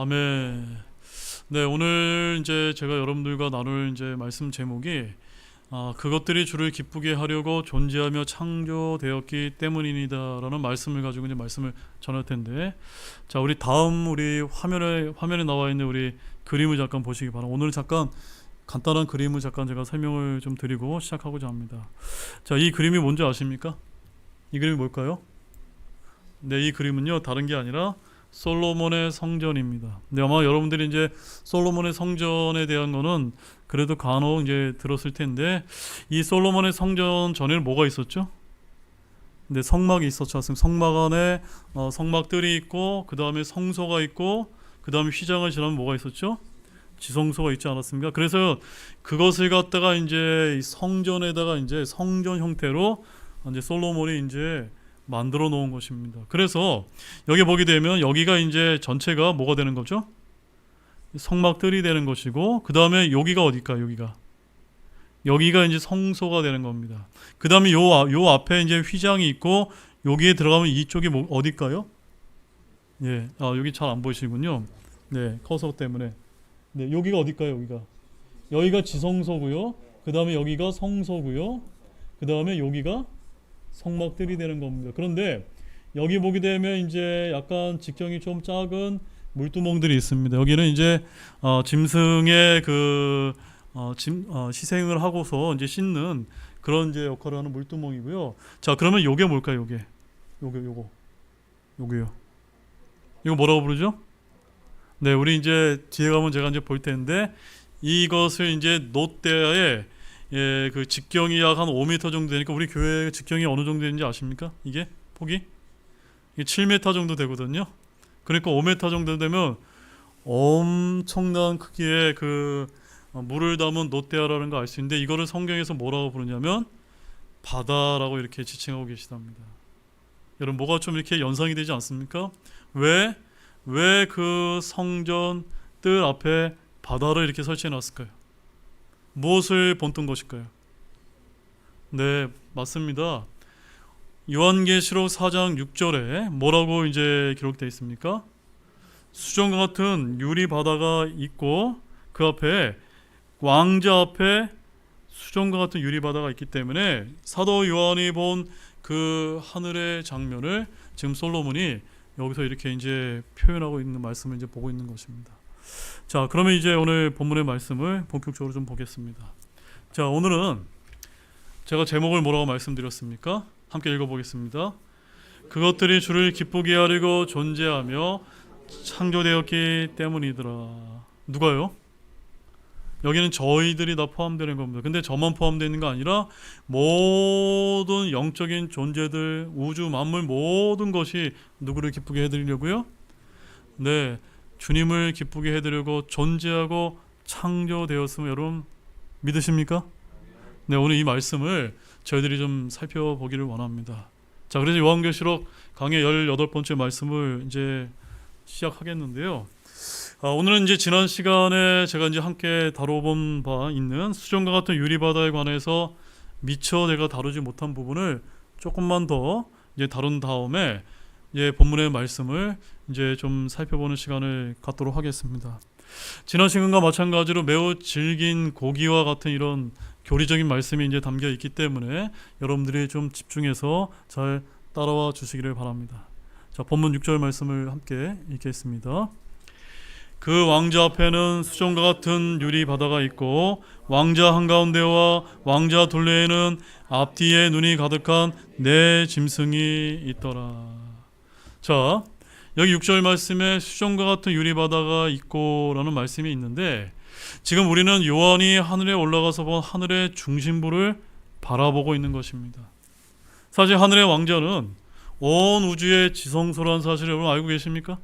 아멘. 네, 오늘 이제 제가 여러분들과 나눌 이제 말씀 제목이 그것들이 주를 기쁘게 하려고 존재하며 창조되었기 때문이니다라는 말씀을 가지고 이제 말씀을 전할 텐데, 자, 우리 다음 우리 화면에 나와 있는 우리 그림을 잠깐 보시기 바랍니다. 오늘 잠깐 간단한 그림을 잠깐 제가 설명을 좀 드리고 시작하고자 합니다. 자, 이 그림이 뭔지 아십니까? 이 그림이 뭘까요? 네, 이 그림은요 다른 게 아니라 솔로몬의 성전입니다. 네, 아마 여러분들이 이제 솔로몬의 성전에 대한 거는 그래도 간혹 이제 들었을 텐데, 이 솔로몬의 성전 전에는 뭐가 있었죠? 네, 성막이 있었죠. 성막 안에 성막들이 있고, 그 다음에 성소가 있고, 그 다음에 휘장을 지나면 뭐가 있었죠? 지성소가 있지 않았습니까? 그래서 그것을 갖다가 이제 이 성전에다가 이제 성전 형태로 이제 솔로몬이 이제 만들어 놓은 것입니다. 그래서 여기 보게 되면 여기가 이제 전체가 뭐가 되는 거죠? 성막들이 되는 것이고, 그 다음에 여기가 어딜까요? 여기가 이제 성소가 되는 겁니다. 그 다음에 요 앞에 이제 휘장이 있고, 여기에 들어가면 이쪽이 어딜까요? 예, 여기 잘 안 보이시군요. 네, 커서 때문에. 네, 여기가 어딜까요? 여기가 지성소고요. 그 다음에 여기가 성소고요. 그 다음에 여기가 성막들이 되는 겁니다. 그런데 여기 보게 되면 이제 약간 직경이 좀 작은 물두멍들이 있습니다. 여기는 이제 짐승의 희생을 하고서 이제 씻는 그런 이제 역할을 하는 물두멍이고요. 자, 그러면 요게 뭘까요? 요게요. 이거 뭐라고 부르죠? 네, 우리 이제 뒤에 가면 제가 이제 볼 텐데, 이것을 이제 놋대야에 그 직경이 약 한 5m 정도 되니까, 우리 교회 직경이 어느 정도 되는지 아십니까? 이게 폭이? 이게 7m 정도 되거든요. 그러니까 5m 정도 되면 엄청난 크기의 물을 담은 놋대야라는 거 알 수 있는데, 이거를 성경에서 뭐라고 부르냐면 바다라고 이렇게 지칭하고 계시답니다. 여러분, 뭐가 좀 이렇게 연상이 되지 않습니까? 왜 그 성전 뜰 앞에 바다를 이렇게 설치해 놨을까요? 무엇을 본뜬 것일까요? 네, 맞습니다. 요한계시록 4장 6절에 뭐라고 이제 기록되어 있습니까? 수정과 같은 유리 바다가 있고, 그 앞에 왕자 앞에 수정과 같은 유리 바다가 있기 때문에, 사도 요한이 본 그 하늘의 장면을 지금 솔로몬이 여기서 이렇게 이제 표현하고 있는 말씀을 이제 보고 있는 것입니다. 자, 그러면 이제 오늘 본문의 말씀을 본격적으로 좀 보겠습니다. 자, 오늘은 제가 제목을 뭐라고 말씀드렸습니까? 함께 읽어보겠습니다. 그것들이 주를 기쁘게 하려고 존재하며 창조되었기 때문이더라. 누가요? 여기는 저희들이 다 포함되는 겁니다. 근데 저만 포함되어 있는 거 아니라 모든 영적인 존재들, 우주 만물 모든 것이 누구를 기쁘게 해드리려고요? 네, 주님을 기쁘게 해드리려고 존재하고 창조되었음을 여러분 믿으십니까? 네, 오늘 이 말씀을 저희들이 좀 살펴보기를 원합니다. 자, 그래서 요한계시록 강의 18번째 말씀을 이제 시작하겠는데요. 오늘은 이제 지난 시간에 제가 이제 함께 다뤄본 바 있는 수정과 같은 유리바다에 관해서 미처 제가 다루지 못한 부분을 조금만 더 이제 다룬 다음에 이제 본문의 말씀을 이제 좀 살펴보는 시간을 갖도록 하겠습니다. 지난 시간과 마찬가지로 매우 질긴 고기와 같은 이런 교리적인 말씀이 이제 담겨 있기 때문에 여러분들이 좀 집중해서 잘 따라와 주시기를 바랍니다. 자, 본문 6절 말씀을 함께 읽겠습니다. 그 왕자 앞에는 수정과 같은 유리 바다가 있고, 왕자 한가운데와 왕자 둘레에는 앞뒤에 눈이 가득한 네 짐승이 있더라. 자, 여기 6절 말씀에 수정과 같은 유리 바다가 있고 라는 말씀이 있는데, 지금 우리는 요한이 하늘에 올라가서 본 하늘의 중심부를 바라보고 있는 것입니다. 사실 하늘의 왕자는 온 우주의 지성소라는 사실을 여러분 알고 계십니까?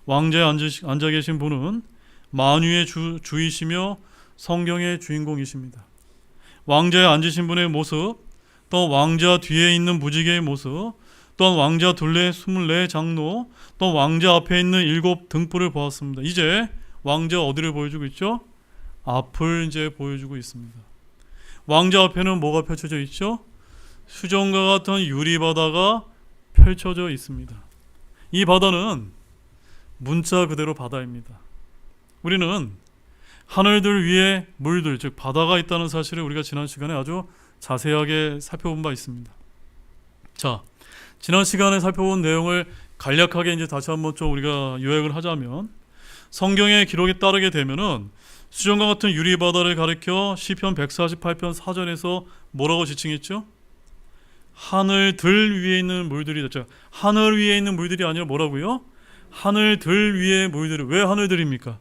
왕자에 앉아 계신 분은 만유의 주이시며 성경의 주인공이십니다. 왕자에 앉으신 분의 모습, 또 왕자 뒤에 있는 무지개의 모습, 또한 왕자 둘레 24 장로, 또 왕자 앞에 있는 7 등불을 보았습니다. 이제 왕자 어디를 보여주고 있죠? 앞을 이제 보여주고 있습니다. 왕자 앞에는 뭐가 펼쳐져 있죠? 수정과 같은 유리 바다가 펼쳐져 있습니다. 이 바다는 문자 그대로 바다입니다. 우리는 하늘들 위에 물들, 즉 바다가 있다는 사실을 우리가 지난 시간에 아주 자세하게 살펴본 바 있습니다. 자, 지난 시간에 살펴본 내용을 간략하게 이제 다시 한번 좀 우리가 요약을 하자면, 성경의 기록에 따르게 되면은 수정과 같은 유리바다를 가리켜 시편 148편 4절에서 뭐라고 지칭했죠? 하늘들 위에 있는 물들이 됐죠. 하늘 위에 있는 물들이 아니라 뭐라고요? 하늘들 위에 물들이. 왜 하늘들입니까?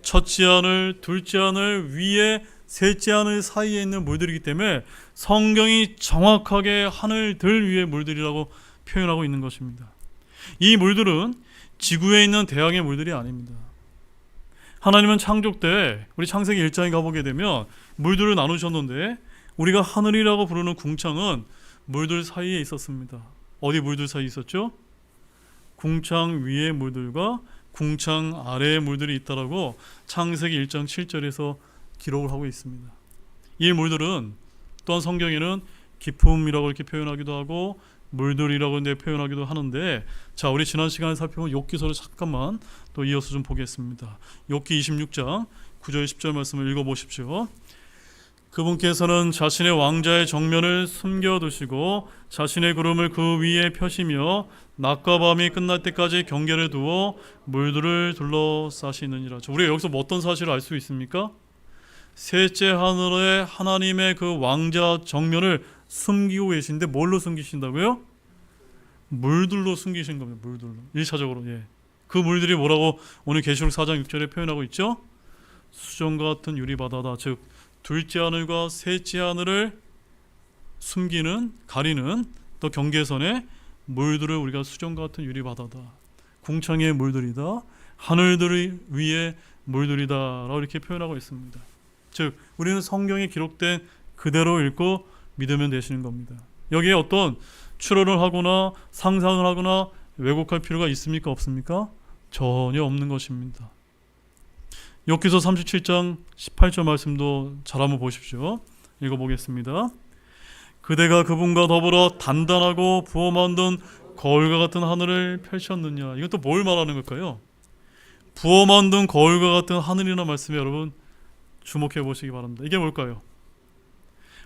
첫째 하늘, 둘째 하늘, 위에 셋째 하늘 사이에 있는 물들이기 때문에 성경이 정확하게 하늘들 위에 물들이라고 표현하고 있는 것입니다. 이 물들은 지구에 있는 대양의 물들이 아닙니다. 하나님은 창조 때 우리 창세기 1장에 가보게 되면 물들을 나누셨는데, 우리가 하늘이라고 부르는 궁창은 물들 사이에 있었습니다. 어디 물들 사이에 있었죠? 궁창 위의 물들과 궁창 아래의 물들이 있다라고 창세기 1장 7절에서 기록을 하고 있습니다. 이 물들은 또한 성경에는 깊음이라고 이렇게 표현하기도 하고 물들이라고 표현하기도 하는데, 자, 우리 지난 시간에 살펴본 욥기서를 잠깐만 또 이어서 좀 보겠습니다. 욥기 26장 9절 10절 말씀을 읽어보십시오. 그분께서는 자신의 왕자의 정면을 숨겨두시고 자신의 구름을 그 위에 펴시며 낮과 밤이 끝날 때까지 경계를 두어 물들을 둘러싸시느니라. 우리가 여기서 뭐 어떤 사실을 알 수 있습니까? 셋째 하늘에 하나님의 그 왕자 정면을 숨기고 계신데, 뭘로 숨기신다고요? 물들로 숨기신 겁니다. 물들로. 1차적으로. 예. 그 물들이 뭐라고 오늘 계시록 4장 6절에 표현하고 있죠? 수정과 같은 유리바다다. 즉 둘째 하늘과 셋째 하늘을 숨기는, 가리는 또 경계선의 물들을 우리가 수정과 같은 유리바다다, 궁창의 물들이다, 하늘들 위에 물들이다 라고 이렇게 표현하고 있습니다. 즉 우리는 성경에 기록된 그대로 읽고 믿으면 되시는 겁니다. 여기에 어떤 추론을 하거나 상상을 하거나 왜곡할 필요가 있습니까? 없습니까? 전혀 없는 것입니다. 욥기서 37장 18절 말씀도 잘 한번 보십시오. 읽어보겠습니다. 그대가 그분과 더불어 단단하고 부어 만든 거울과 같은 하늘을 펼쳤느냐. 이건 또 뭘 말하는 걸까요? 부어 만든 거울과 같은 하늘이라는 말씀에 여러분 주목해 보시기 바랍니다. 이게 뭘까요?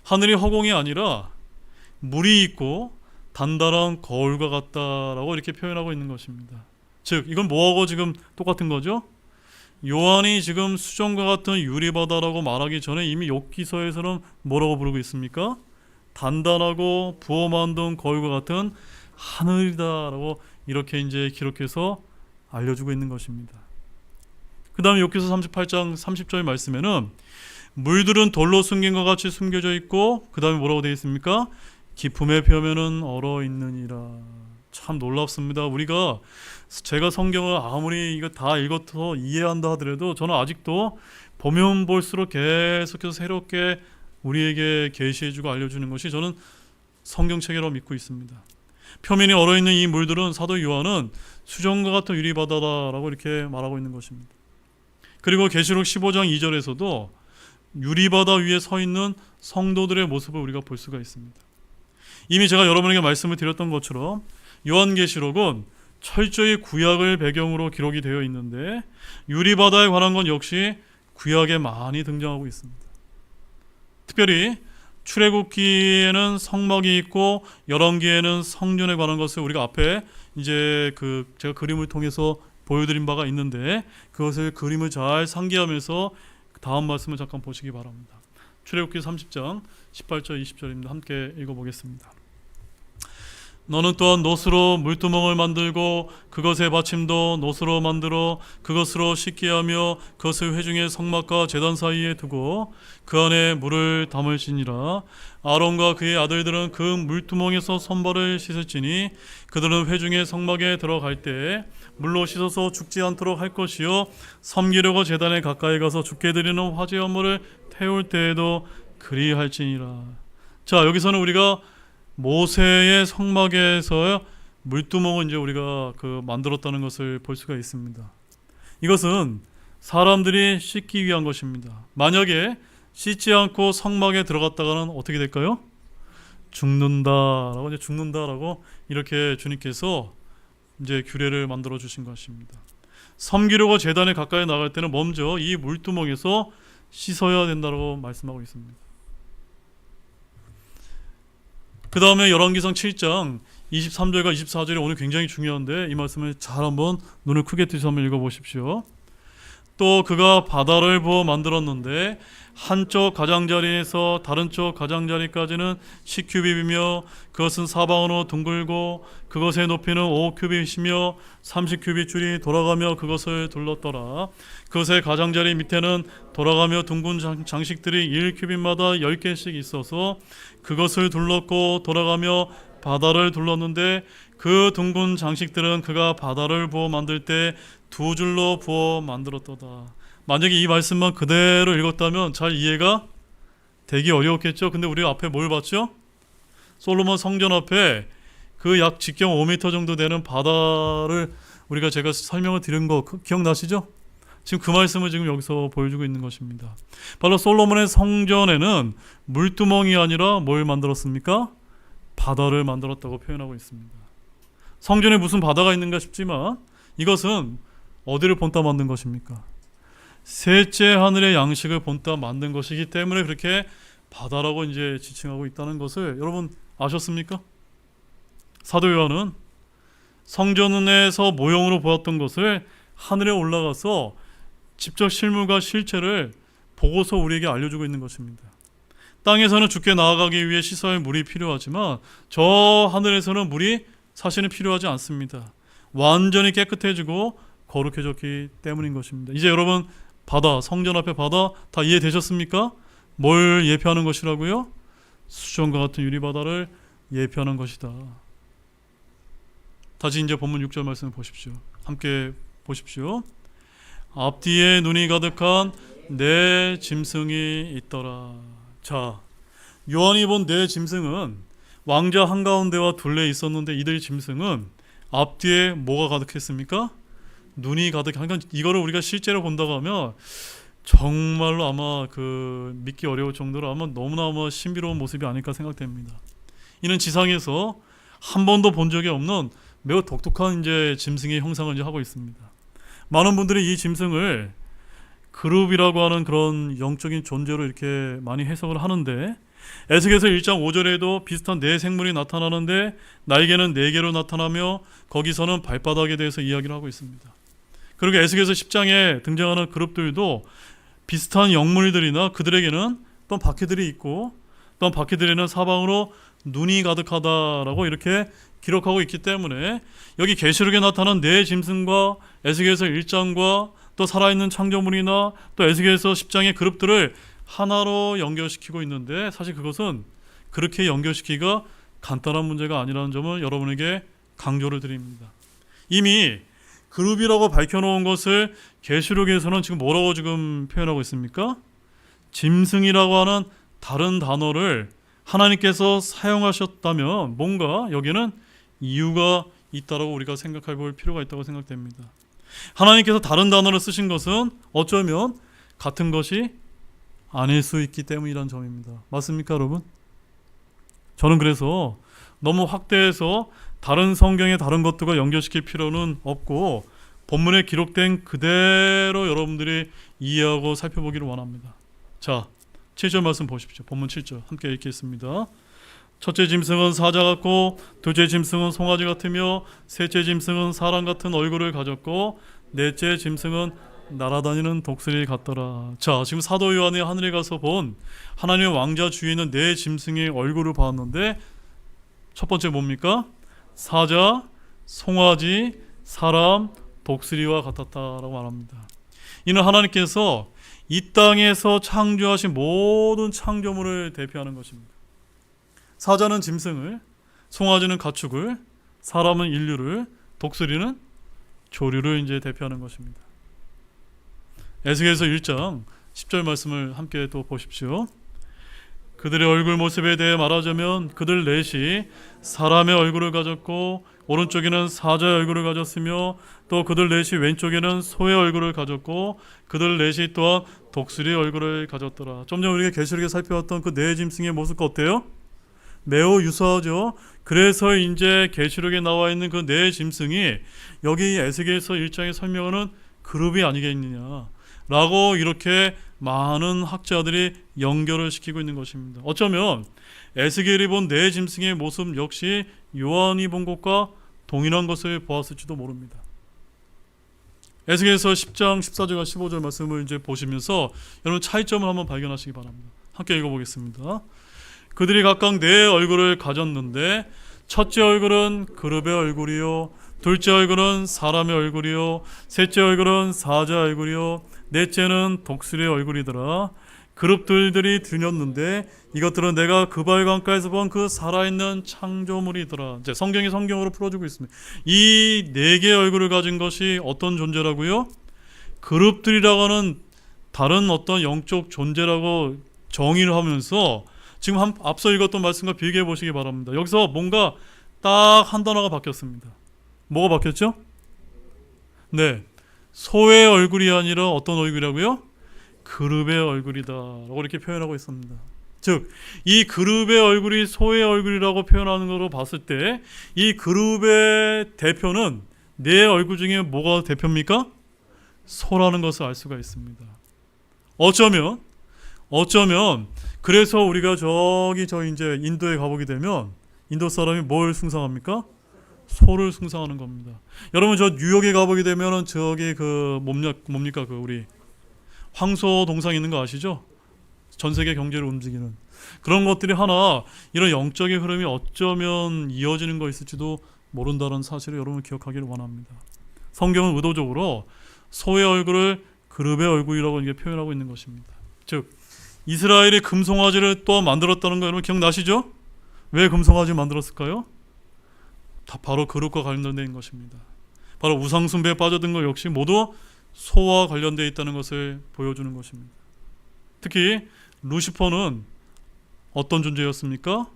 하늘이 허공이 아니라 물이 있고 단단한 거울과 같다라고 이렇게 표현하고 있는 것입니다. 즉 이건 뭐하고 지금 똑같은 거죠? 요한이 지금 수정과 같은 유리바다라고 말하기 전에 이미 욥기서에서는 뭐라고 부르고 있습니까? 단단하고 부어 만든 거울과 같은 하늘이다라고 이렇게 이제 기록해서 알려주고 있는 것입니다. 그 다음에 욥기서 38장 30절 말씀에는 물들은 돌로 숨긴 것 같이 숨겨져 있고, 그 다음에 뭐라고 되어 있습니까? 깊음의 표면은 얼어 있느니라. 참 놀랍습니다. 우리가 제가 성경을 아무리 이거 다 읽어서 이해한다 하더라도 저는 아직도 보면 볼수록 계속해서 새롭게 우리에게 계시해주고 알려주는 것이 저는 성경책이라고 믿고 있습니다. 표면이 얼어있는 이 물들은 사도 요한은 수정과 같은 유리바다라고 이렇게 말하고 있는 것입니다. 그리고 계시록 15장 2절에서도 유리바다 위에 서 있는 성도들의 모습을 우리가 볼 수가 있습니다. 이미 제가 여러분에게 말씀을 드렸던 것처럼 요한계시록은 철저히 구약을 배경으로 기록이 되어 있는데, 유리바다에 관한 건 역시 구약에 많이 등장하고 있습니다. 특별히 출애굽기에는 성막이 있고 열왕기에는 성전에 관한 것을 우리가 앞에 이제 제가 그림을 통해서 보여드린 바가 있는데, 그것을 그림을 잘 상기하면서 다음 말씀을 잠깐 보시기 바랍니다. 출애굽기 30장 18절 20절입니다. 함께 읽어보겠습니다. 너는 또한 놋으로 물두멍을 만들고 그것의 받침도 놋으로 만들어 그것으로 씻게 하며 그것을 회중의 성막과 제단 사이에 두고 그 안에 물을 담을지니라. 아론과 그의 아들들은 그 물두멍에서 손발을 씻을지니 그들은 회중의 성막에 들어갈 때 물로 씻어서 죽지 않도록 할 것이요 섬기려고 제단에 가까이 가서 죽게 드리는 화제 헌물을 태울 때에도 그리할지니라. 자, 여기서는 우리가 모세의 성막에서 물두멍을 이제 우리가 만들었다는 것을 볼 수가 있습니다. 이것은 사람들이 씻기 위한 것입니다. 만약에 씻지 않고 성막에 들어갔다가는 어떻게 될까요? 죽는다라고 이렇게 주님께서 이제 규례를 만들어 주신 것입니다. 섬기려고 제단에 가까이 나갈 때는 먼저 이 물두멍에서 씻어야 된다고 말씀하고 있습니다. 그 다음에 열왕기상 7장 23절과 24절이 오늘 굉장히 중요한데 이 말씀을 잘 한번 눈을 크게 뜨셔서 한번 읽어보십시오. 또 그가 바다를 부어 만들었는데 한쪽 가장자리에서 다른 쪽 가장자리까지는 10규빗이며 그것은 사방으로 둥글고 그것의 높이는 5규빗이며 30규빗 줄이 돌아가며 그것을 둘렀더라. 그것의 가장자리 밑에는 돌아가며 둥근 장식들이 1규빗마다 10개씩 있어서 그것을 둘렀고 돌아가며 바다를 둘렀는데 그 둥근 장식들은 그가 바다를 부어 만들 때 2줄로 부어 만들었도다. 만약에 이 말씀만 그대로 읽었다면 잘 이해가 되기 어려웠겠죠. 근데 우리가 앞에 뭘 봤죠? 솔로몬 성전 앞에 그 약 직경 5m 정도 되는 바다를 우리가 제가 설명을 드린 거 기억나시죠? 지금 그 말씀을 지금 여기서 보여주고 있는 것입니다. 바로 솔로몬의 성전에는 물두멍이 아니라 뭘 만들었습니까? 바다를 만들었다고 표현하고 있습니다. 성전에 무슨 바다가 있는가 싶지만 이것은 어디를 본따 만든 것입니까? 셋째 하늘의 양식을 본따 만든 것이기 때문에 그렇게 바다라고 이제 지칭하고 있다는 것을 여러분 아셨습니까? 사도 요한은 성전에서 모형으로 보았던 것을 하늘에 올라가서 직접 실물과 실체를 보고서 우리에게 알려주고 있는 것입니다. 땅에서는 주께 나아가기 위해 씻어야 할 물이 필요하지만 저 하늘에서는 물이 사실은 필요하지 않습니다. 완전히 깨끗해지고 거룩해졌기 때문인 것입니다. 이제 여러분 바다, 성전 앞에 바다 다 이해되셨습니까? 뭘 예표하는 것이라고요? 수정과 같은 유리바다를 예표하는 것이다. 다시 이제 본문 6절 말씀을 보십시오. 함께 보십시오. 앞뒤에 눈이 가득한 내 짐승이 있더라. 자, 요한이 본 네 짐승은 왕자 한가운데와 둘레 있었는데 이들 짐승은 앞뒤에 뭐가 가득했습니까? 눈이 가득한. 그러니까 이거를 우리가 실제로 본다고 하면 정말로 아마 믿기 어려울 정도로 아마 너무나 신비로운 모습이 아닐까 생각됩니다. 이는 지상에서 한 번도 본 적이 없는 매우 독특한 이제 짐승의 형상을 이제 하고 있습니다. 많은 분들이 이 짐승을 그룹이라고 하는 그런 영적인 존재로 이렇게 많이 해석을 하는데 에스겔서 1장 5절에도 비슷한 네 생물이 나타나는데 날개는 4개로 나타나며 거기서는 발바닥에 대해서 이야기를 하고 있습니다. 그리고 에스겔서 10장에 등장하는 그룹들도 비슷한 영물들이나 그들에게는 또 바퀴들이 있고 또 바퀴들에는 사방으로 눈이 가득하다라고 이렇게 기록하고 있기 때문에 여기 계시록에 나타난 네 짐승과 에스겔서 1장과 또 살아있는 창조물이나 또 에스겔서 10장의 그룹들을 하나로 연결시키고 있는데 사실 그것은 그렇게 연결시키기가 간단한 문제가 아니라는 점을 여러분에게 강조를 드립니다. 이미 그룹이라고 밝혀놓은 것을 계시록에서는 지금 뭐라고 지금 표현하고 있습니까? 짐승이라고 하는 다른 단어를 하나님께서 사용하셨다면 뭔가 여기는 이유가 있다라고 우리가 생각해 볼 필요가 있다고 생각됩니다. 하나님께서 다른 단어를 쓰신 것은 어쩌면 같은 것이 아닐 수 있기 때문이라는 점입니다. 맞습니까, 여러분? 저는 그래서 너무 확대해서 다른 성경의 다른 것들과 연결시킬 필요는 없고 본문에 기록된 그대로 여러분들이 이해하고 살펴보기를 원합니다. 자, 7절 말씀 보십시오. 본문 7절 함께 읽겠습니다. 첫째 짐승은 사자 같고 둘째 짐승은 송아지 같으며 셋째 짐승은 사람 같은 얼굴을 가졌고 넷째 짐승은 날아다니는 독수리 같더라. 자, 지금 사도 요한이 하늘에 가서 본 하나님의 왕자 주위에 있는 네 짐승의 얼굴을 봤는데 첫 번째 뭡니까? 사자, 송아지, 사람, 독수리와 같았다라고 말합니다. 이는 하나님께서 이 땅에서 창조하신 모든 창조물을 대표하는 것입니다. 사자는 짐승을, 송아지는 가축을, 사람은 인류를, 독수리는 조류를 이제 대표하는 것입니다. 에스겔서 1장 10절 말씀을 함께 또 보십시오. 그들의 얼굴 모습에 대해 말하자면 그들 넷이 사람의 얼굴을 가졌고 오른쪽에는 사자의 얼굴을 가졌으며 또 그들 넷이 왼쪽에는 소의 얼굴을 가졌고 그들 넷이 또한 독수리의 얼굴을 가졌더라. 좀 전에 우리가 계시록에 살펴봤던 그 네 짐승의 모습과 어때요? 매우 유사하죠. 그래서 이제 계시록에 나와 있는 그 네 짐승이 여기 에스겔서 1장에 설명하는 그룹이 아니겠느냐라고 이렇게 많은 학자들이 연결을 시키고 있는 것입니다. 어쩌면 에스겔이 본 네 짐승의 모습 역시 요한이 본 것과 동일한 것을 보았을지도 모릅니다. 에스겔서 10장 14절과 15절 말씀을 이제 보시면서 여러분 차이점을 한번 발견하시기 바랍니다. 함께 읽어보겠습니다. 그들이 각각 네 얼굴을 가졌는데 첫째 얼굴은 그룹의 얼굴이요, 둘째 얼굴은 사람의 얼굴이요, 셋째 얼굴은 사자 얼굴이요, 넷째는 독수리의 얼굴이더라. 그룹들이 들렸는데 이것들은 내가 그발 강가에서 본 그 살아있는 창조물이더라. 이제 성경이 성경으로 풀어주고 있습니다. 이 네 개의 얼굴을 가진 것이 어떤 존재라고요? 그룹들이라고 하는 다른 어떤 영적 존재라고 정의를 하면서 지금 앞서 읽었던 말씀과 비교해 보시기 바랍니다. 여기서 뭔가 딱 한 단어가 바뀌었습니다. 뭐가 바뀌었죠? 네, 소의 얼굴이 아니라 어떤 얼굴이라고요? 그룹의 얼굴이다 라고 이렇게 표현하고 있습니다. 즉, 이 그룹의 얼굴이 소의 얼굴이라고 표현하는 것으로 봤을 때 이 그룹의 대표는 네 얼굴 중에 뭐가 대표입니까? 소라는 것을 알 수가 있습니다. 어쩌면 그래서 우리가 저 이제 인도에 가보게 되면 인도 사람이 뭘 숭상합니까? 소를 숭상하는 겁니다. 여러분 저 뉴욕에 가보게 되면은 저기 그 뭡니까 그 우리 황소 동상 있는 거 아시죠? 전 세계 경제를 움직이는 그런 것들이 하나 이런 영적인 흐름이 어쩌면 이어지는 거 있을지도 모른다는 사실을 여러분 기억하기를 원합니다. 성경은 의도적으로 소의 얼굴을 그룹의 얼굴이라고 이렇게 표현하고 있는 것입니다. 즉 이스라엘이 금송아지를 또 만들었다는 거 여러분 기억나시죠? 왜 금송아지 만들었을까요? 다 바로 그룹과 관련된 것입니다. 바로 우상숭배에 빠져든 것 역시 모두 소와 관련되어 있다는 것을 보여주는 것입니다. 특히 루시퍼는 어떤 존재였습니까?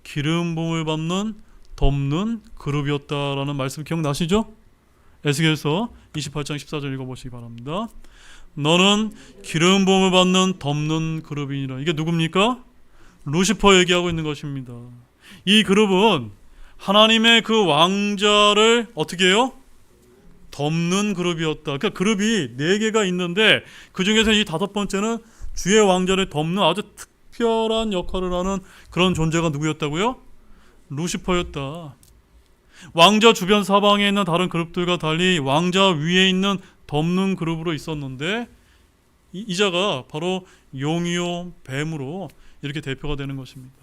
기름 부음을 받는 덮는 그룹이었다라는 말씀 기억나시죠? 에스겔서 28장 14절 읽어보시기 바랍니다. 너는 기름 부음을 받는 덮는 그룹이니라. 이게 누굽니까? 루시퍼 얘기하고 있는 것입니다. 이 그룹은 하나님의 그 왕자를 어떻게 해요? 덮는 그룹이었다. 그러니까 그룹이 4개가 있는데 그 중에서 이 5번째는 주의 왕자를 덮는 아주 특별한 역할을 하는 그런 존재가 누구였다고요? 루시퍼였다. 왕자 주변 사방에 있는 다른 그룹들과 달리 왕자 위에 있는 덮는 그룹으로 있었는데 이자가 바로 용이요 뱀으로 이렇게 대표가 되는 것입니다.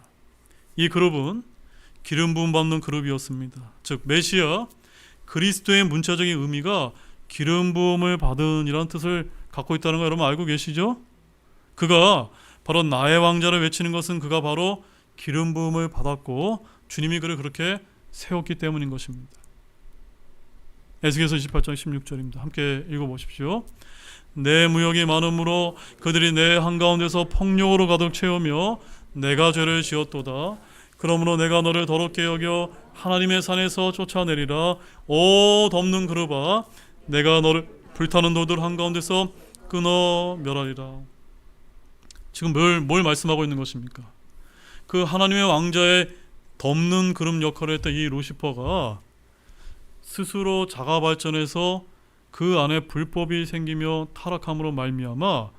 이 그룹은 기름 부음 받는 그룹이었습니다. 즉 메시아 그리스도의 문자적인 의미가 기름 부음을 받은 이라는 뜻을 갖고 있다는 거 여러분 알고 계시죠? 그가 바로 나의 왕자를 외치는 것은 그가 바로 기름 부음을 받았고 주님이 그를 그렇게 세웠기 때문인 것입니다. 에스겔서 28장 16절입니다. 함께 읽어보십시오. 내 무역이 많음으로 그들이 내 한가운데서 폭력으로 가득 채우며 내가 죄를 지었도다. 그러므로 내가 너를 더럽게 여겨 하나님의 산에서 쫓아내리라. 오 덮는 그룹아, 내가 너를 불타는 돌들 한가운데서 끊어 멸하리라. 지금 뭘 말씀하고 있는 것입니까? 그 하나님의 왕자의 덮는 그룹 역할을 했던 이 루시퍼가 스스로 자가 발전해서 그 안에 불법이 생기며 타락함으로 말미암아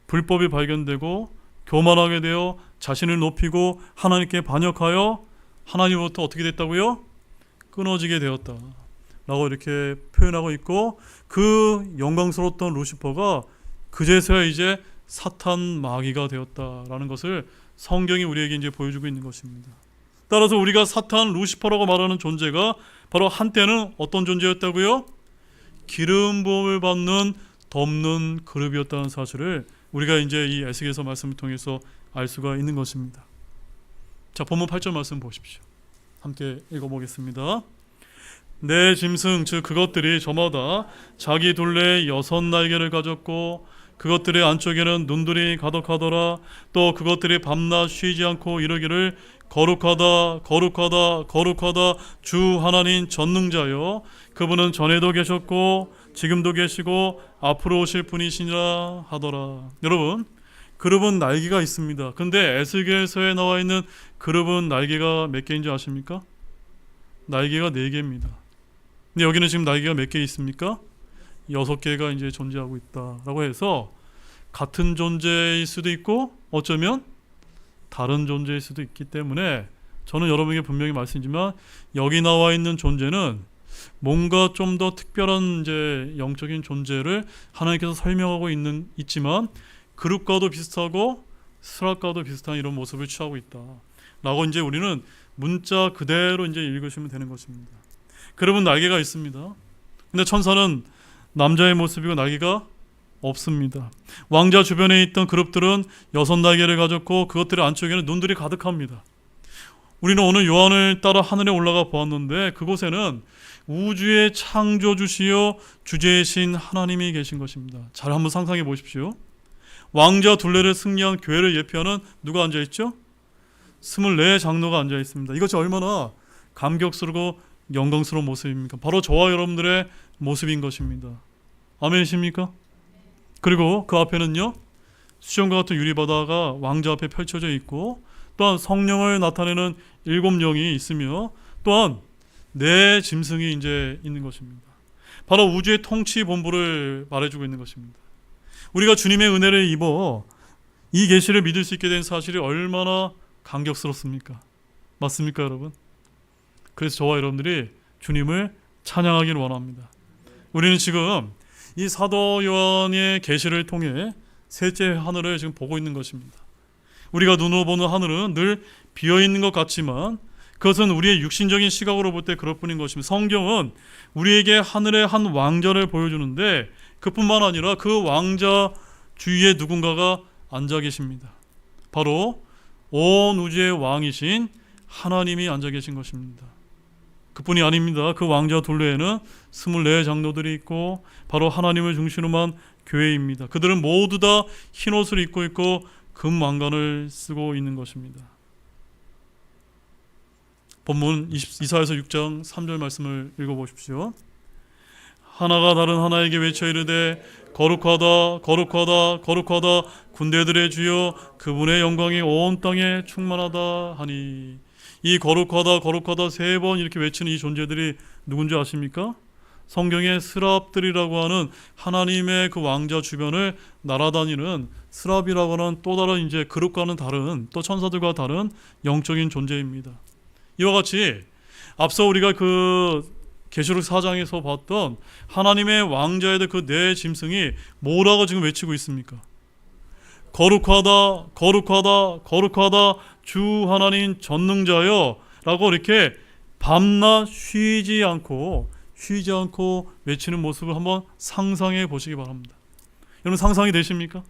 불법이 발견되고 교만하게 되어 자신을 높이고 하나님께 반역하여 하나님으로부터 어떻게 됐다고요? 끊어지게 되었다 라고 이렇게 표현하고 있고, 그 영광스러웠던 루시퍼가 그제서야 이제 사탄 마귀가 되었다라는 것을 성경이 우리에게 이제 보여주고 있는 것입니다. 따라서 우리가 사탄 루시퍼라고 말하는 존재가 바로 한때는 어떤 존재였다고요? 기름 부음을 받는 덮는 그룹이었다는 사실을 우리가 이제 이 에스겔서 말씀을 통해서 알 수가 있는 것입니다. 자, 본문 8절 말씀 보십시오. 함께 읽어보겠습니다. 내 짐승 즉 그것들이 저마다 자기 둘레에 6날개를 가졌고 그것들의 안쪽에는 눈들이 가득하더라. 또 그것들이 밤낮 쉬지 않고 이르기를 거룩하다 거룩하다 거룩하다 주 하나님 전능자여, 그분은 전에도 계셨고 지금도 계시고 앞으로 오실 분이시니라 하더라. 여러분, 그룹은 날개가 있습니다. 근데 에스겔서에 나와 있는 그룹은 날개가 몇 개인지 아십니까? 날개가 4개입니다. 근데 여기는 지금 날개가 몇 개 있습니까? 6개가 이제 존재하고 있다라고 해서 같은 존재일 수도 있고 어쩌면 다른 존재일 수도 있기 때문에 저는 여러분에게 분명히 말씀드리지만 여기 나와 있는 존재는 뭔가 좀 더 특별한 이제 영적인 존재를 하나님께서 설명하고 있지만 그룹과도 비슷하고 스락과도 비슷한 이런 모습을 취하고 있다라고 이제 우리는 문자 그대로 이제 읽으시면 되는 것입니다. 그러면 날개가 있습니다. 근데 천사는 남자의 모습이고 날개가 없습니다. 왕자 주변에 있던 그룹들은 6날개를 가졌고 그것들의 안쪽에는 눈들이 가득합니다. 우리는 오늘 요한을 따라 하늘에 올라가 보았는데 그곳에는 우주의 창조주시요 주제이신 하나님이 계신 것입니다. 잘 한번 상상해 보십시오. 왕자 둘레를 승리한 교회를 예표하는 누가 앉아있죠? 24 장로가 앉아있습니다. 이것이 얼마나 감격스럽고 영광스러운 모습입니까? 바로 저와 여러분들의 모습인 것입니다. 아멘이십니까? 그리고 그 앞에는요 수정과 같은 유리바다가 왕자 앞에 펼쳐져 있고 또한 성령을 나타내는 7영이 있으며 또한 4 짐승이 이제 있는 것입니다. 바로 우주의 통치 본부를 말해주고 있는 것입니다. 우리가 주님의 은혜를 입어 이 계시를 믿을 수 있게 된 사실이 얼마나 감격스럽습니까? 맞습니까 여러분? 그래서 저와 여러분들이 주님을 찬양하기를 원합니다. 우리는 지금 이 사도 요한의 계시를 통해 셋째 하늘을 지금 보고 있는 것입니다. 우리가 눈으로 보는 하늘은 늘 비어있는 것 같지만 그것은 우리의 육신적인 시각으로 볼 때 그럴 뿐인 것입니다. 성경은 우리에게 하늘의 한 왕자를 보여주는데 그뿐만 아니라 그 왕자 주위에 누군가가 앉아 계십니다. 바로 온 우주의 왕이신 하나님이 앉아 계신 것입니다. 그뿐이 아닙니다. 그 왕자 둘레에는 24 장로들이 있고 바로 하나님을 중심으로 한 교회입니다. 그들은 모두 다 흰옷을 입고 있고 금왕관을 쓰고 있는 것입니다. 본문 이사야서 6장 3절 말씀을 읽어보십시오. 하나가 다른 하나에게 외쳐 이르되 거룩하다 거룩하다 거룩하다 군대들의 주여 그분의 영광이 온 땅에 충만하다 하니 이 거룩하다 거룩하다 3번 이렇게 외치는 이 존재들이 누군지 아십니까? 성경의 스랍들이라고 하는 하나님의 그 왕자 주변을 날아다니는 스랍이라고 하는 또 다른 이제 그룹과는 다른 또 천사들과 다른 영적인 존재입니다. 이와 같이 앞서 우리가 그 계시록 4장에서 봤던 하나님의 왕자의 그 4 짐승이 뭐라고 지금 외치고 있습니까? 거룩하다 거룩하다 거룩하다 주 하나님 전능자여 라고 이렇게 밤낮 쉬지 않고 외치는 모습을 한번 상상해 보시기 바랍니다. 여러분 상상이 되십니까?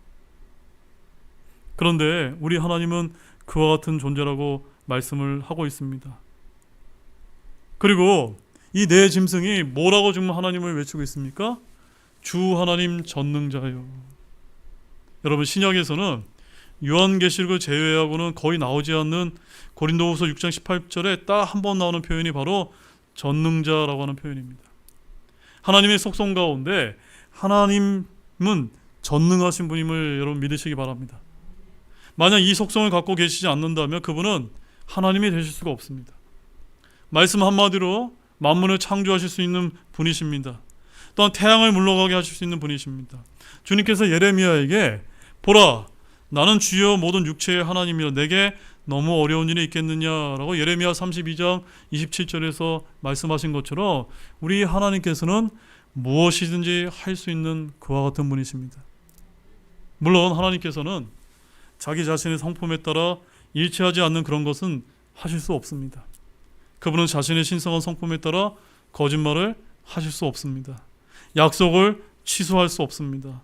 그런데 우리 하나님은 그와 같은 존재라고 말씀을 하고 있습니다. 그리고 이 4 짐승이 뭐라고 지금 하나님을 외치고 있습니까? 주 하나님 전능자요. 여러분 신약에서는 요한계시록을 제외하고는 거의 나오지 않는 고린도후서 6장 18절에 딱 한 번 나오는 표현이 바로 전능자라고 하는 표현입니다. 하나님의 속성 가운데 하나님은 전능하신 분임을 여러분 믿으시기 바랍니다. 만약 이 속성을 갖고 계시지 않는다면 그분은 하나님이 되실 수가 없습니다. 말씀 한마디로 만물을 창조하실 수 있는 분이십니다. 또한 태양을 물러가게 하실 수 있는 분이십니다. 주님께서 예레미야에게 보라 나는 주여 모든 육체의 하나님이라 내게 너무 어려운 일이 있겠느냐라고 예레미야 32장 27절에서 말씀하신 것처럼 우리 하나님께서는 무엇이든지 할 수 있는 그와 같은 분이십니다. 물론 하나님께서는 자기 자신의 성품에 따라 일치하지 않는 그런 것은 하실 수 없습니다. 그분은 자신의 신성한 성품에 따라 거짓말을 하실 수 없습니다. 약속을 취소할 수 없습니다.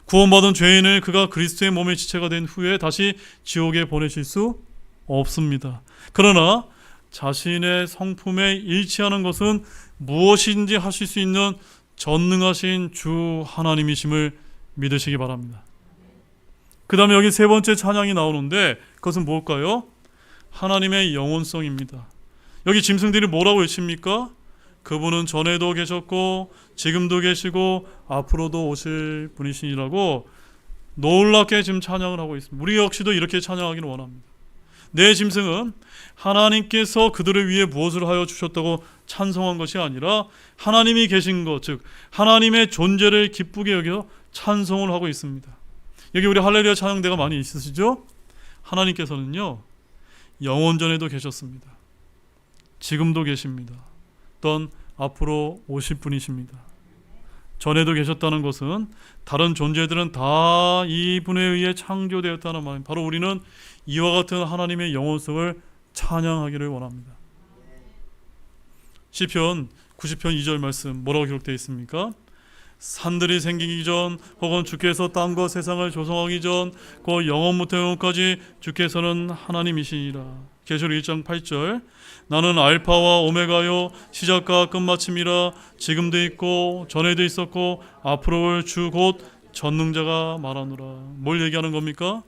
구원받은 죄인을 그가 그리스도의 몸의 지체가 된 후에 다시 지옥에 보내실 수 없습니다. 그러나 자신의 성품에 일치하는 것은 무엇인지 하실 수 있는 전능하신 주 하나님이심을 믿으시기 바랍니다. 그 다음에 여기 3번째 찬양이 나오는데 그것은 뭘까요? 하나님의 영원성입니다. 여기 짐승들이 뭐라고 외칩니까? 그분은 전에도 계셨고 지금도 계시고 앞으로도 오실 분이시라고 놀랍게 지금 찬양을 하고 있습니다. 우리 역시도 이렇게 찬양하기를 원합니다. 내 짐승은 하나님께서 그들을 위해 무엇을 하여 주셨다고 찬송한 것이 아니라 하나님이 계신 것, 즉 하나님의 존재를 기쁘게 여겨 찬송을 하고 있습니다. 여기 우리 할렐루야 찬양대가 많이 있으시죠? 하나님께서는요 영원전에도 계셨습니다. 지금도 계십니다. 또한 앞으로 오실 분이십니다. 전에도 계셨다는 것은 다른 존재들은 다 이분에 의해 창조되었다는 말입니다. 바로 우리는 이와 같은 하나님의 영원성을 찬양하기를 원합니다. 시편 90편 2절 말씀 뭐라고 기록되어 있습니까? 산들이 생기기 전 혹은 주께서 땅과 세상을 조성하기 전 그 영원부터 영원까지 주께서는 하나님이시니라. 계시록 1장 8절 나는 알파와 오메가요 시작과 끝마침이라. 지금도 있고 전에도 있었고 앞으로 올 주 곧 전능자가 말하노라. 뭘 얘기하는 겁니까?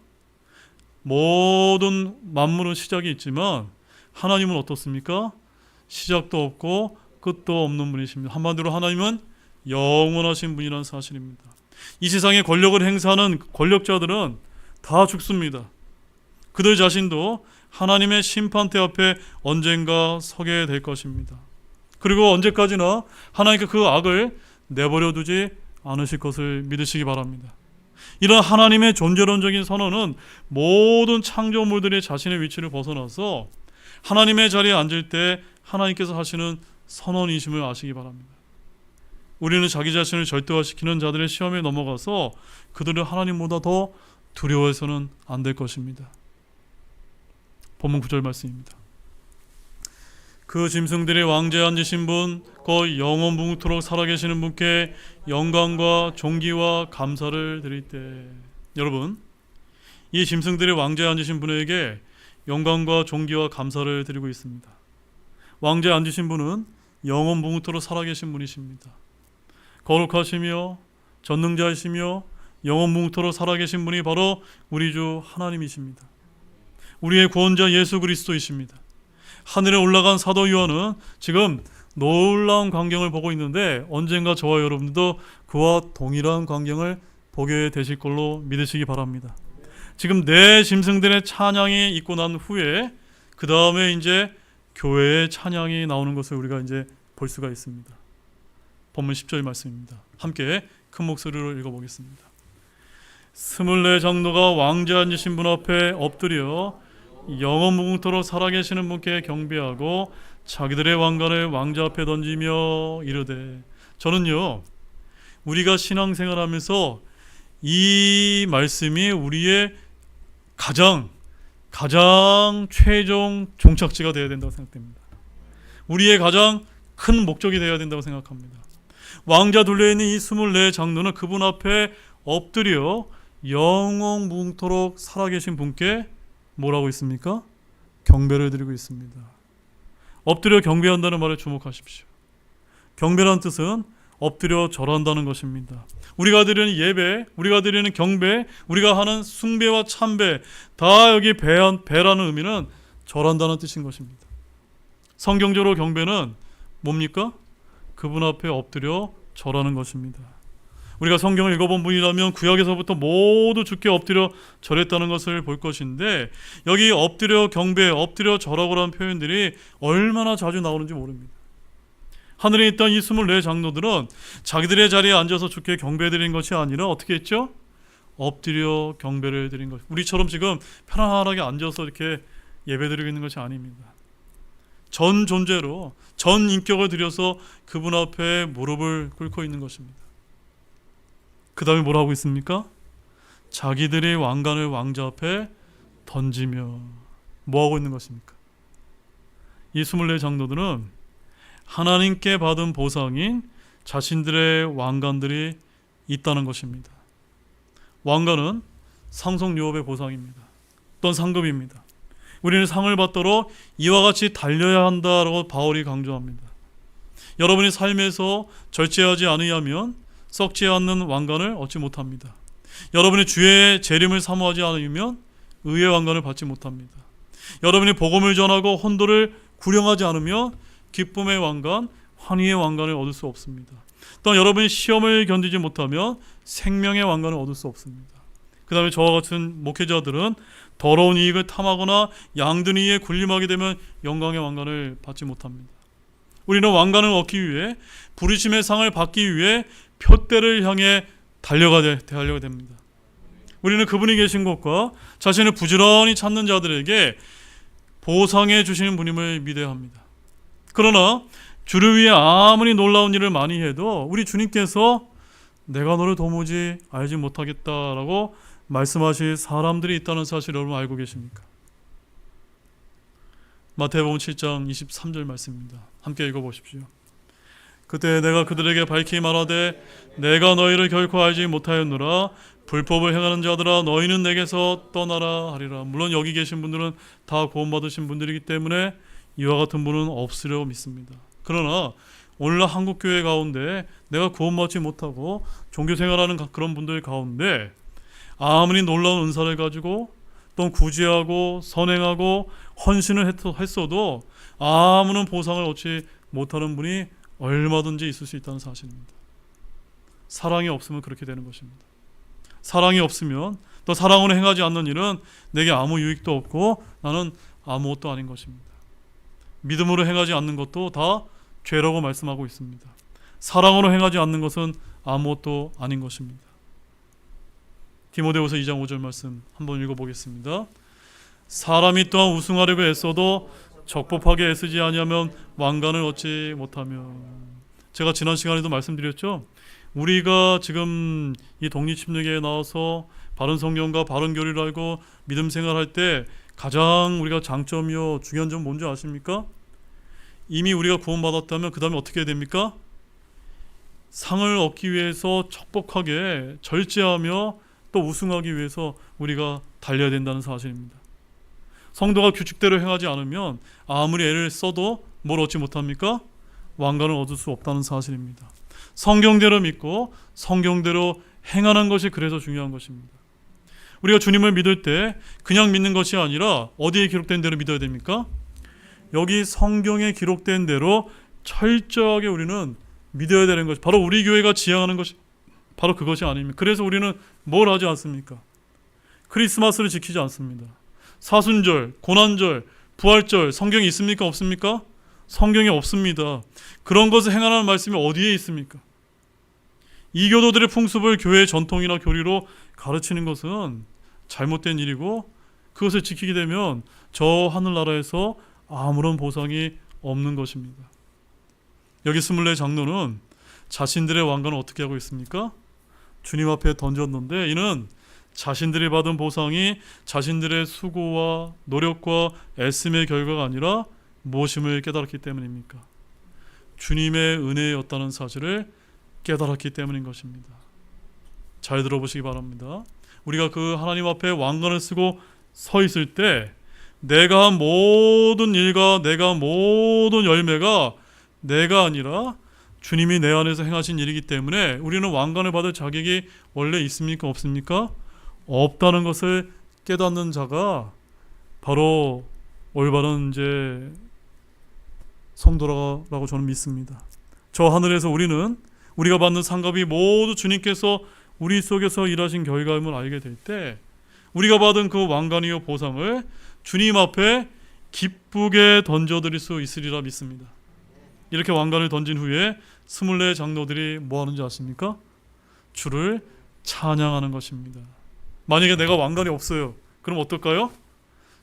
모든 만물은 시작이 있지만 하나님은 어떻습니까? 시작도 없고 끝도 없는 분이십니다. 한마디로 하나님은 영원하신 분이라는 사실입니다. 이 세상에 권력을 행사하는 권력자들은 다 죽습니다. 그들 자신도 하나님의 심판대 앞에 언젠가 서게 될 것입니다. 그리고 언제까지나 하나님께 그 악을 내버려 두지 않으실 것을 믿으시기 바랍니다. 이런 하나님의 존재론적인 선언은 모든 창조물들이 자신의 위치를 벗어나서 하나님의 자리에 앉을 때 하나님께서 하시는 선언이심을 아시기 바랍니다. 우리는 자기 자신을 절대화시키는 자들의 시험에 넘어가서 그들을 하나님보다 더 두려워해서는 안 될 것입니다. 본문 9절 말씀입니다. 그 짐승들의 왕좌에 앉으신 분, 그 영원무토록 살아계시는 분께 영광과 존귀와 감사를 드릴 때. 여러분, 이 짐승들의 왕좌에 앉으신 분에게 영광과 존귀와 감사를 드리고 있습니다. 왕좌에 앉으신 분은 영원무토록 살아계신 분이십니다. 거룩하시며 전능자이시며 영원무토록 살아계신 분이 바로 우리 주 하나님이십니다. 우리의 구원자 예수 그리스도이십니다. 하늘에 올라간 사도 요한은 지금 놀라운 광경을 보고 있는데 언젠가 저와 여러분도 그와 동일한 광경을 보게 되실 걸로 믿으시기 바랍니다. 지금 내 짐승들의 찬양이 있고 난 후에 그 다음에 이제 교회의 찬양이 나오는 것을 우리가 이제 볼 수가 있습니다. 본문 10절 말씀입니다. 함께 큰 목소리로 읽어보겠습니다. 24 장로가 왕좌에 앉으신 분 앞에 엎드려 영원무궁토록 살아계시는 분께 경배하고 자기들의 왕관을 왕좌 앞에 던지며 이르되. 저는요 우리가 신앙생활하면서 이 말씀이 우리의 가장 최종 종착지가 되어야 된다고 생각됩니다. 우리의 가장 큰 목적이 되어야 된다고 생각합니다. 왕좌 둘레있는 이 24 장로는 그분 앞에 엎드려 영원무궁토록 살아계신 분께 뭐라고 있습니까? 경배를 드리고 있습니다. 엎드려 경배한다는 말에 주목하십시오. 경배라는 뜻은 엎드려 절한다는 것입니다. 우리가 드리는 예배, 우리가 드리는 경배, 우리가 하는 숭배와 참배, 다 여기 배라는 의미는 절한다는 뜻인 것입니다. 성경적으로 경배는 뭡니까? 그분 앞에 엎드려 절하는 것입니다. 우리가 성경을 읽어본 분이라면 구약에서부터 모두 주께 엎드려 절했다는 것을 볼 것인데 여기 엎드려 경배, 엎드려 절하고라는 표현들이 얼마나 자주 나오는지 모릅니다. 하늘에 있던 이 24 장로들은 자기들의 자리에 앉아서 주께 경배드린 것이 아니라 어떻게 했죠? 엎드려 경배를 드린 것. 우리처럼 지금 편안하게 앉아서 이렇게 예배드리고 있는 것이 아닙니다. 전 존재로 전 인격을 들여서 그분 앞에 무릎을 꿇고 있는 것입니다. 그 다음에 뭐라고 하고 있습니까? 자기들의 왕관을 왕좌 앞에 던지며. 뭐하고 있는 것입니까? 이 24 장로들은 하나님께 받은 보상인 자신들의 왕관들이 있다는 것입니다. 왕관은 상속유업의 보상입니다. 또는 상급입니다. 우리는 상을 받도록 이와 같이 달려야 한다라고 바울이 강조합니다. 여러분이 삶에서 절제하지 않으면 썩지 않는 왕관을 얻지 못합니다. 여러분이 주의 재림을 사모하지 않으면 의의 왕관을 받지 못합니다. 여러분이 복음을 전하고 혼도를 구령하지 않으면 기쁨의 왕관, 환희의 왕관을 얻을 수 없습니다. 또 여러분이 시험을 견디지 못하면 생명의 왕관을 얻을 수 없습니다. 그 다음에 저와 같은 목회자들은 더러운 이익을 탐하거나 양드니에 군림하게 되면 영광의 왕관을 받지 못합니다. 우리는 왕관을 얻기 위해, 부르심의 상을 받기 위해 표대를 향해 달려가야 됩니다. 우리는 그분이 계신 곳과 자신을 부지런히 찾는 자들에게 보상해 주시는 분임을 믿어야 합니다. 그러나 주를 위해 아무리 놀라운 일을 많이 해도 우리 주님께서 내가 너를 도무지 알지 못하겠다라고 말씀하실 사람들이 있다는 사실 여러분 알고 계십니까? 마태복음 7장 23절 말씀입니다. 함께 읽어보십시오. 그때 내가 그들에게 밝히 말하되 내가 너희를 결코 알지 못하였노라. 불법을 행하는 자들아 너희는 내게서 떠나라 하리라. 물론 여기 계신 분들은 다 구원받으신 분들이기 때문에 이와 같은 분은 없으려 믿습니다. 그러나 오늘날 한국교회 가운데 내가 구원받지 못하고 종교생활하는 그런 분들 가운데 아무리 놀라운 은사를 가지고 또 구제하고 선행하고 헌신을 했어도 아무런 보상을 얻지 못하는 분이 얼마든지 있을 수 있다는 사실입니다. 사랑이 없으면 그렇게 되는 것입니다. 사랑이 없으면, 또 사랑으로 행하지 않는 일은 내게 아무 유익도 없고 나는 아무것도 아닌 것입니다. 믿음으로 행하지 않는 것도 다 죄라고 말씀하고 있습니다. 사랑으로 행하지 않는 것은 아무것도 아닌 것입니다. 디모데후서 2장 5절 말씀 한번 읽어보겠습니다. 사람이 또한 우승하려고 애써도 적법하게 애쓰지 아니하면 왕관을 얻지 못하며. 제가 지난 시간에도 말씀드렸죠. 우리가 지금 이 독립침례교회에 나와서 바른 성경과 바른 교리를 알고 믿음 생활할 때 가장 우리가 장점이요 중요한 점 뭔지 아십니까? 이미 우리가 구원받았다면 그 다음에 어떻게 해야 됩니까? 상을 얻기 위해서 척박하게 절제하며 또 우승하기 위해서 우리가 달려야 된다는 사실입니다. 성도가 규칙대로 행하지 않으면 아무리 애를 써도 뭘 얻지 못합니까? 왕관을 얻을 수 없다는 사실입니다. 성경대로 믿고 성경대로 행하는 것이 그래서 중요한 것입니다. 우리가 주님을 믿을 때 그냥 믿는 것이 아니라 어디에 기록된 대로 믿어야 됩니까? 여기 성경에 기록된 대로 철저하게 우리는 믿어야 되는 것이 바로 우리 교회가 지향하는 것이 바로 그것이 아닙니까? 그래서 우리는 뭘 하지 않습니까? 크리스마스를 지키지 않습니다. 사순절, 고난절, 부활절 성경이 있습니까? 없습니까? 성경이 없습니다. 그런 것을 행하라는 말씀이 어디에 있습니까? 이교도들의 풍습을 교회의 전통이나 교리로 가르치는 것은 잘못된 일이고 그것을 지키게 되면 저 하늘나라에서 아무런 보상이 없는 것입니다. 여기 24 장로는 자신들의 왕관을 어떻게 하고 있습니까? 주님 앞에 던졌는데 이는 자신들이 받은 보상이 자신들의 수고와 노력과 애씀의 결과가 아니라 무엇임을 깨달았기 때문입니까? 주님의 은혜였다는 사실을 깨달았기 때문인 것입니다. 잘 들어보시기 바랍니다. 우리가 그 하나님 앞에 왕관을 쓰고 서 있을 때 내가 한 모든 일과 내가 한 모든 열매가 내가 아니라 주님이 내 안에서 행하신 일이기 때문에 우리는 왕관을 받을 자격이 원래 있습니까? 없습니까? 없다는 것을 깨닫는 자가 바로 올바른 이제 성도라고 저는 믿습니다. 저 하늘에서 우리가 받는 상급이 모두 주님께서 우리 속에서 일하신 결과임을 알게 될 때 우리가 받은 그 왕관이요 보상을 주님 앞에 기쁘게 던져드릴 수 있으리라 믿습니다. 이렇게 왕관을 던진 후에 24 장로들이 뭐 하는지 아십니까? 주를 찬양하는 것입니다. 만약에 내가 왕관이 없어요. 그럼 어떨까요?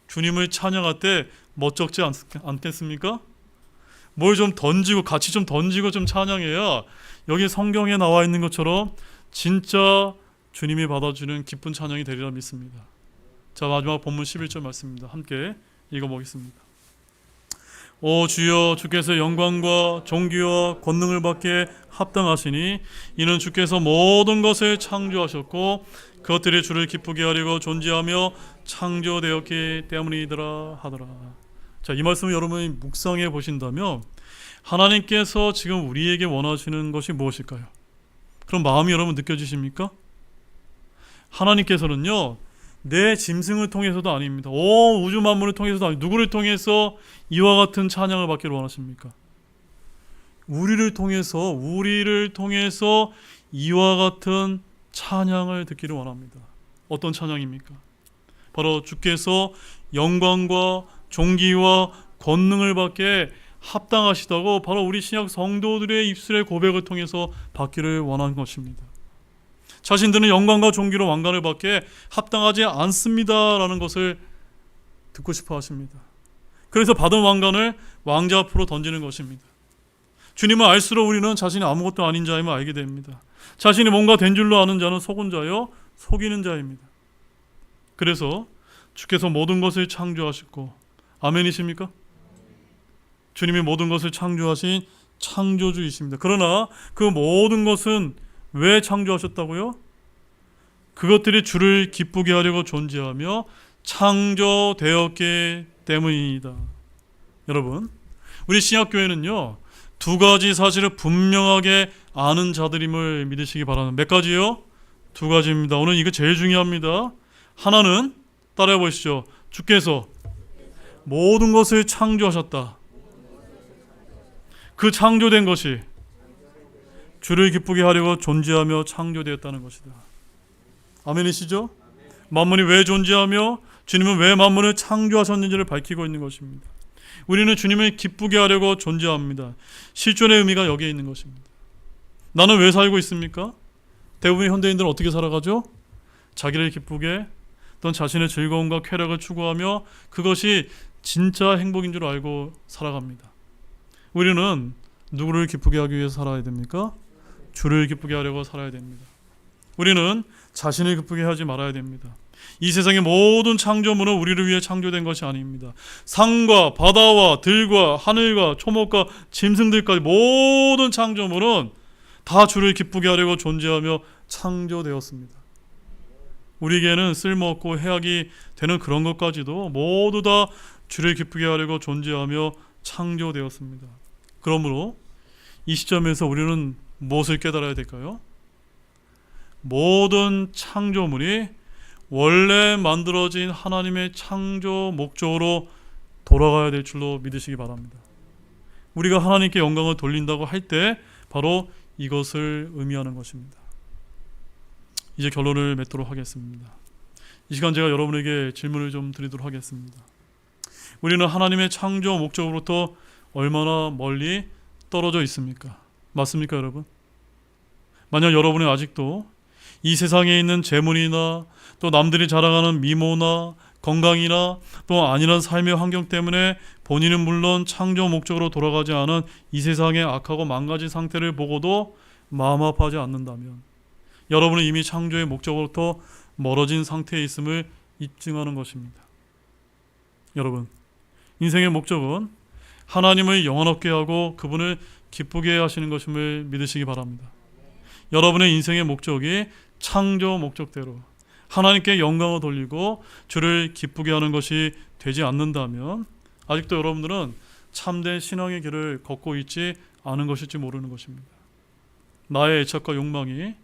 주님을 찬양할 때 멋쩍지 않겠습니까? 뭘 좀 던지고 같이 좀 던지고 좀 찬양해야 여기 성경에 나와 있는 것처럼 진짜 주님이 받아주는 기쁜 찬양이 되리라 믿습니다. 자, 마지막 본문 11절 말씀입니다. 함께 읽어보겠습니다. 오 주여, 주께서 영광과 존귀와 권능을 받기에 합당하시니 이는 주께서 모든 것을 창조하셨고 그것들이 주를 기쁘게 하려고 존재하며 창조되었기 때문이더라 하더라. 자, 이 말씀을 여러분이 묵상해 보신다면 하나님께서 지금 우리에게 원하시는 것이 무엇일까요? 그럼 마음이 여러분 느껴지십니까? 하나님께서는요 내 짐승을 통해서도 아닙니다. 우주 만물을 통해서도 아닙니다. 누구를 통해서 이와 같은 찬양을 받기를 원하십니까? 우리를 통해서 이와 같은 찬양을 듣기를 원합니다. 어떤 찬양입니까? 바로 주께서 영광과 존귀와 권능을 받게 합당하시다고 바로 우리 신약 성도들의 입술의 고백을 통해서 받기를 원하는 것입니다. 자신들은 영광과 존귀로 왕관을 받게 합당하지 않습니다라는 것을 듣고 싶어 하십니다. 그래서 받은 왕관을 왕자 앞으로 던지는 것입니다. 주님을 알수록 우리는 자신이 아무것도 아닌 자임을 알게 됩니다. 자신이 뭔가 된 줄로 아는 자는 속은 자요 속이는 자입니다. 그래서 주께서 모든 것을 창조하셨고, 아멘이십니까? 주님이 모든 것을 창조하신 창조주이십니다. 그러나 그 모든 것은 왜 창조하셨다고요? 그것들이 주를 기쁘게 하려고 존재하며 창조되었기 때문입니다. 여러분, 우리 신약교회는요, 두 가지 사실을 분명하게 아는 자들임을 믿으시기 바랍니다. 몇 가지요? 두 가지입니다. 오늘 이거 제일 중요합니다. 하나는 따라해 보시죠. 주께서 모든 것을 창조하셨다. 그 창조된 것이 주를 기쁘게 하려고 존재하며 창조되었다는 것이다. 아멘이시죠? 만물이 왜 존재하며 주님은 왜 만물을 창조하셨는지를 밝히고 있는 것입니다. 우리는 주님을 기쁘게 하려고 존재합니다. 실존의 의미가 여기에 있는 것입니다. 나는 왜 살고 있습니까? 대부분의 현대인들은 어떻게 살아가죠? 자기를 기쁘게, 또는 자신의 즐거움과 쾌락을 추구하며 그것이 진짜 행복인 줄 알고 살아갑니다. 우리는 누구를 기쁘게 하기 위해서 살아야 됩니까? 주를 기쁘게 하려고 살아야 됩니다. 우리는 자신을 기쁘게 하지 말아야 됩니다. 이 세상의 모든 창조물은 우리를 위해 창조된 것이 아닙니다. 산과 바다와 들과 하늘과 초목과 짐승들까지 모든 창조물은 다 주를 기쁘게 하려고 존재하며 창조되었습니다. 우리에게는 쓸모없고 해악이 되는 그런 것까지도 모두 다 주를 기쁘게 하려고 존재하며 창조되었습니다. 그러므로 이 시점에서 우리는 무엇을 깨달아야 될까요? 모든 창조물이 원래 만들어진 하나님의 창조 목적으로 돌아가야 될 줄로 믿으시기 바랍니다. 우리가 하나님께 영광을 돌린다고 할 때 바로 이것을 의미하는 것입니다. 이제 결론을 맺도록 하겠습니다. 이 시간 제가 여러분에게 질문을 좀 드리도록 하겠습니다. 우리는 하나님의 창조 목적으로부터 얼마나 멀리 떨어져 있습니까? 맞습니까, 여러분? 만약 여러분이 아직도 이 세상에 있는 재물이나 또 남들이 자랑하는 미모나 건강이나 또 안일한 삶의 환경 때문에 본인은 물론 창조 목적으로 돌아가지 않은 이 세상의 악하고 망가진 상태를 보고도 마음 아파하지 않는다면 여러분은 이미 창조의 목적으로부터 멀어진 상태에 있음을 입증하는 것입니다. 여러분, 인생의 목적은 하나님을 영원하게 하고 그분을 기쁘게 하시는 것임을 믿으시기 바랍니다. 여러분의 인생의 목적이 창조 목적대로 하나님께 영광을 돌리고 주를 기쁘게 하는 것이 되지 않는다면 아직도 여러분들은 참된 신앙의 길을 걷고 있지 않은 것일지 모르는 것입니다. 나의 애착과 욕망이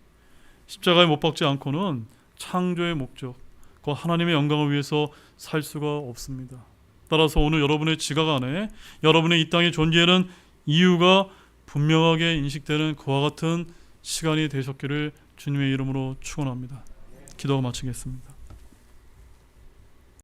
십자가에 못 박지 않고는 창조의 목적, 그 하나님의 영광을 위해서 살 수가 없습니다. 따라서 오늘 여러분의 지각 안에 여러분의 이 땅에 존재하는 이유가 분명하게 인식되는 그와 같은 시간이 되셨기를 주님의 이름으로 축원합니다. 기도 마치겠습니다.